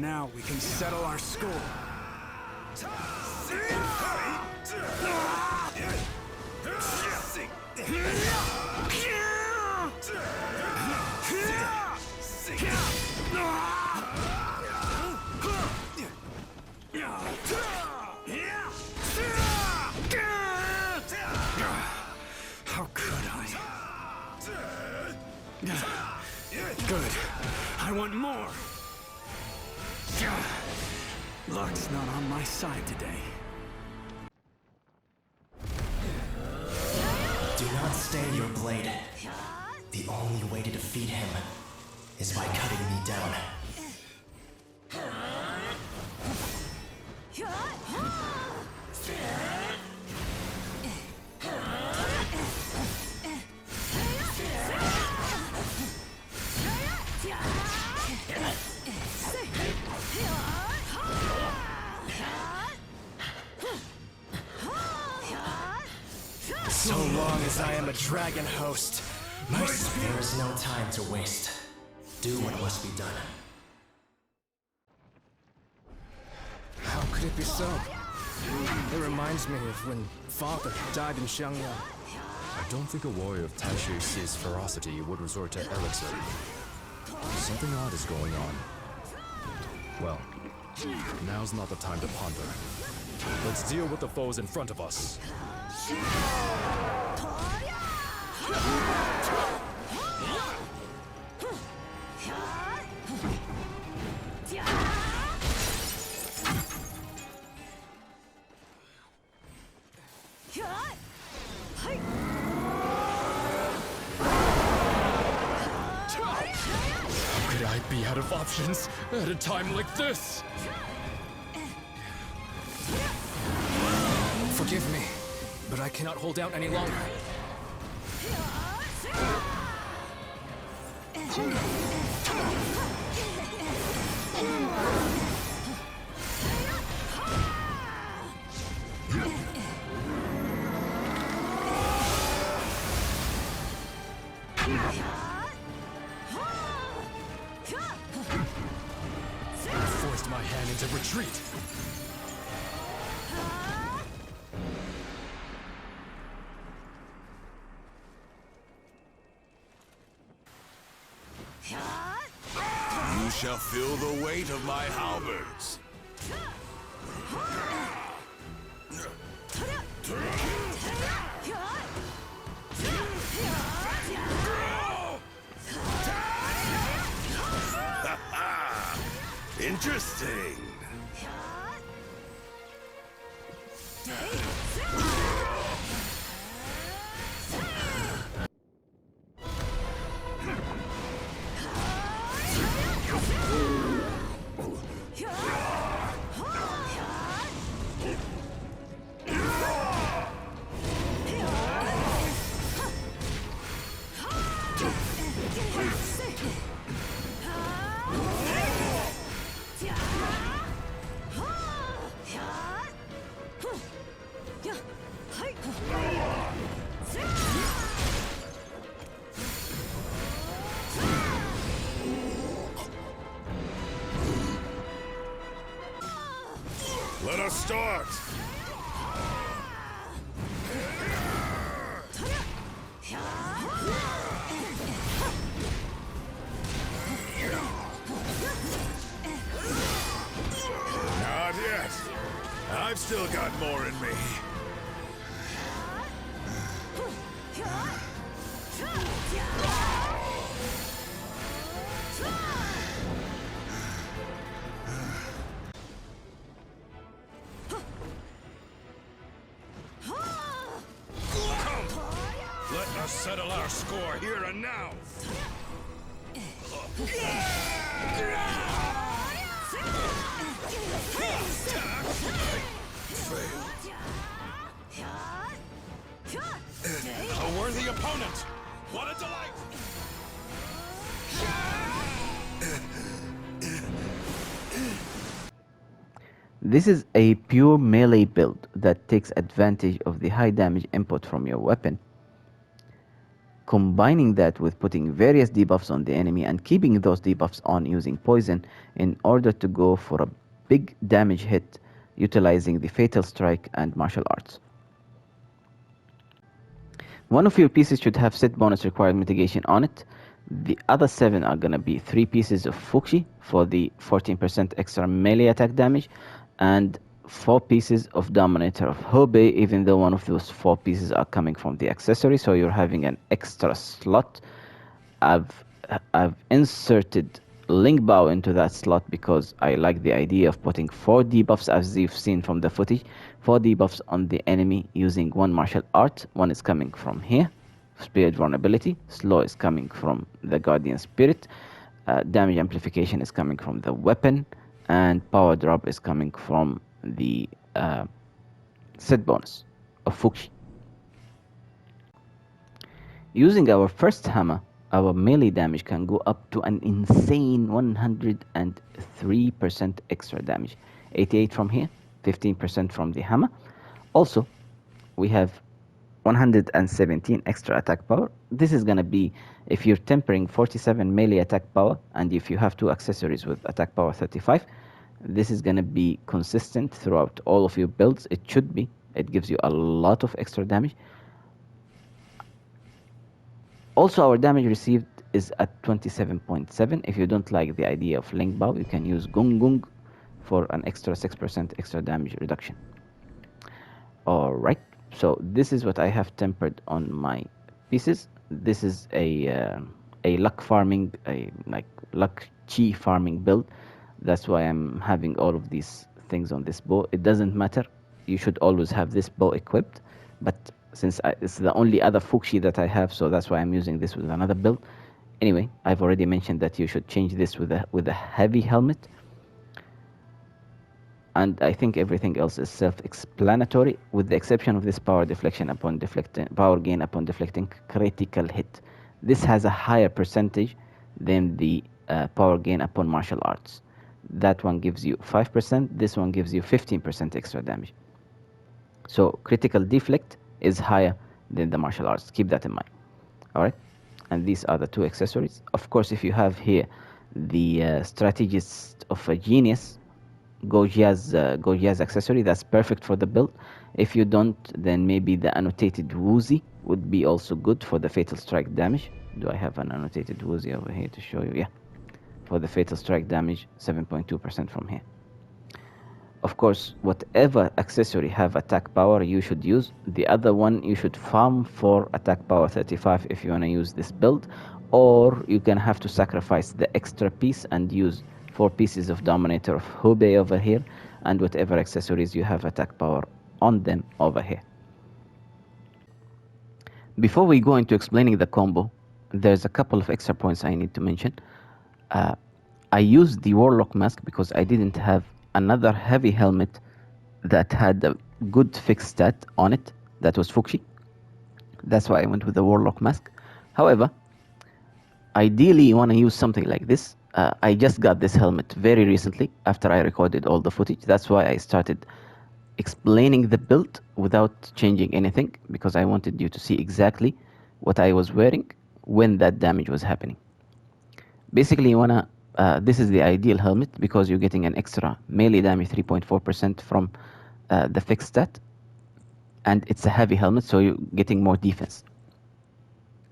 Now we can settle our score. How could I? Good. I want more. Luck's not on my side today. Do not stay your blade. The only way to defeat him is by cutting me down. So long as I am a dragon host, there is no time to waste. Do what must be done. How could it be so? It reminds me of when Father died in Xiangyang. I don't think a warrior of Taishu Ci's ferocity would resort to elixir. Something odd is going on. Well, now's not the time to ponder. Let's deal with the foes in front of us. How could I be out of options at a time like this? Forgive me, but I cannot hold out any longer. I forced my hand into retreat. You shall feel the weight of my halberds. Interesting. Let us start! Not yet. I've still got more in me. Let us settle our score here and now! A worthy opponent! What a delight! This is a pure melee build that takes advantage of the high damage input from your weapon. combining that with putting various debuffs on the enemy and keeping those debuffs on using poison in order to go for a big damage hit utilizing the Fatal Strike and Martial Arts. One of your pieces should have set bonus required mitigation on it. The other 7 are going to be 3 pieces of Fuxi for the 14% extra melee attack damage and 4 pieces of Dominator of Hobe, even though one of those 4 pieces are coming from the accessory, so you're having an extra slot. I've inserted Link Bow into that slot because I like the idea of putting 4 debuffs, as you've seen from the footage, 4 debuffs on the enemy using 1 martial art. 1 is coming from here, Spirit Vulnerability. Slow is coming from the Guardian Spirit. Damage Amplification is coming from the weapon. And Power Drop is coming from the set bonus of Fuxi. Using our first hammer, our melee damage can go up to an insane 103% extra damage. 88 from here, 15% from the hammer. Also, we have 117 extra attack power. This is going to be if you're tempering 47 melee attack power, and if you have 2 accessories with attack power 35, this is going to be consistent throughout all of your builds. It should be. It gives you a lot of extra damage. Also, our damage received is at 27.7. If you don't like the idea of Link Bow, you can use Gung Gung for an extra 6% extra damage reduction. Alright, so this is what I have tempered on my pieces. This is a luck farming, like luck chi farming build. That's why I'm having all of these things on this bow. It doesn't matter. You should always have this bow equipped, but since it's the only other Fuxi that I have, so that's why I'm using this with another build. Anyway, I've already mentioned that you should change this with a heavy helmet. And I think everything else is self-explanatory, with the exception of this power gain upon deflecting critical hit. This has a higher percentage than the power gain upon martial arts. That one gives you 5%, this one gives you 15% extra damage. So critical deflect is higher than the martial arts. Keep that in mind. Alright, and these are the 2 accessories. Of course, if you have here the Strategist of a Genius, Gojia's accessory, that's perfect for the build. If you don't, then maybe the annotated Woozy would be also good for the Fatal Strike damage. Do I have an annotated Woozy over here to show you? Yeah, for the Fatal Strike damage, 7.2% from here. Of course, whatever accessory have attack power, you should use. The other one, you should farm for attack power 35 if you want to use this build, or you can have to sacrifice the extra piece and use 4 pieces of Dominator of Hobe over here, and whatever accessories you have attack power on them over here. Before we go into explaining the combo, there's a couple of extra points I need to mention. I used the Warlock Mask because I didn't have another heavy helmet that had a good fixed stat on it that was Fuxi. That's why I went with the Warlock Mask. However, ideally you want to use something like this. I just got this helmet very recently after I recorded all the footage. That's why I started explaining the build without changing anything, because I wanted you to see exactly what I was wearing when that damage was happening. Basically, you want to this is the ideal helmet because you're getting an extra melee damage 3.4% from the fixed stat, and it's a heavy helmet, so you're getting more defense.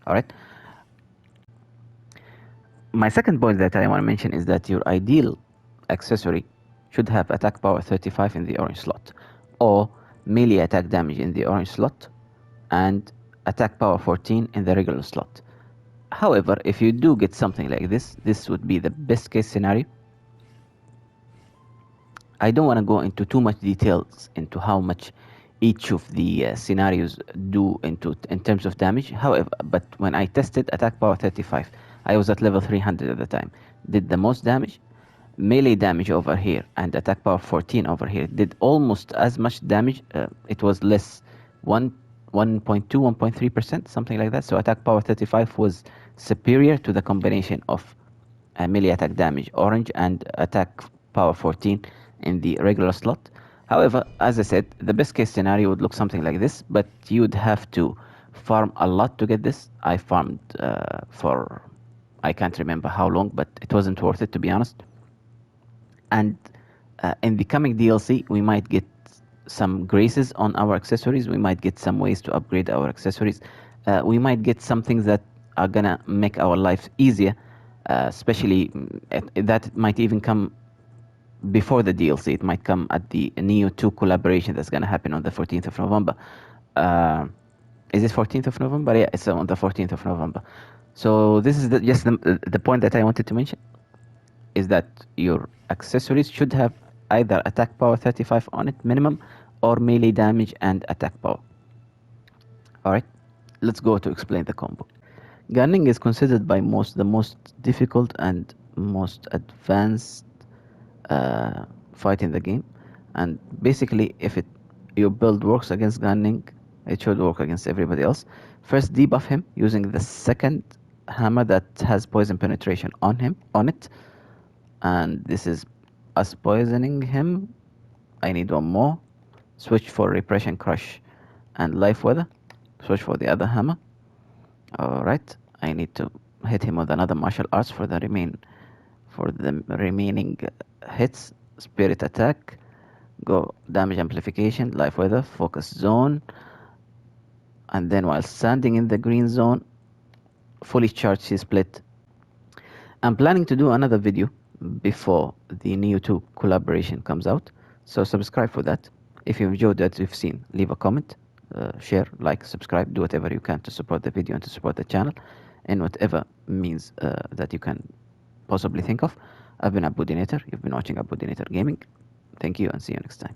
Alright. My second point that I want to mention is that your ideal accessory should have attack power 35 in the orange slot, or melee attack damage in the orange slot, and attack power 14 in the regular slot. However, if you do get something like this, this would be the best case scenario. I don't want to go into too much details into how much each of the scenarios do in terms of damage. However, but when I tested attack power 35, I was at level 300 at the time, did the most damage. Melee damage over here and attack power 14 over here did almost as much damage. It was less, 1.2, 1.3%, something like that. So attack power 35 was superior to the combination of melee attack damage orange and attack power 14 in the regular slot. However, as I said, the best case scenario would look something like this, but you would have to farm a lot to get this. I farmed for I can't remember how long, but it wasn't worth it, to be honest. And in the coming DLC, we might get some graces on our accessories. We might get some ways to upgrade our accessories. We might get some things that are gonna make our life easier, especially that might even come before the DLC. It might come at the Neo 2 collaboration that's gonna happen on the 14th of November. Is it 14th of November? Yeah, it's on the 14th of November. So this is just the point that I wanted to mention, is that your accessories should have either attack power 35 on it minimum, or melee damage and attack power. Alright, let's go to explain the combo. Gunning is considered by most the most difficult and most advanced fight in the game, and basically if your build works against gunning, it should work against everybody else. First, debuff him using the second hammer that has poison penetration on it, and this is us poisoning him. I need one more. Switch for repression, crush, and life weather. Switch for the other hammer. Alright, I need to hit him with another martial arts for the remaining hits. Spirit attack, go damage amplification, life weather, focus zone, and then while standing in the green zone, fully charged C-split. I'm planning to do another video before the Neo 2 collaboration comes out, so subscribe for that. If you enjoyed what you've seen, leave a comment, share, like, subscribe, do whatever you can to support the video and to support the channel in whatever means that you can possibly think of. I've been Abu Dinator. You've been watching Abu Dinator Gaming. Thank you and see you next time.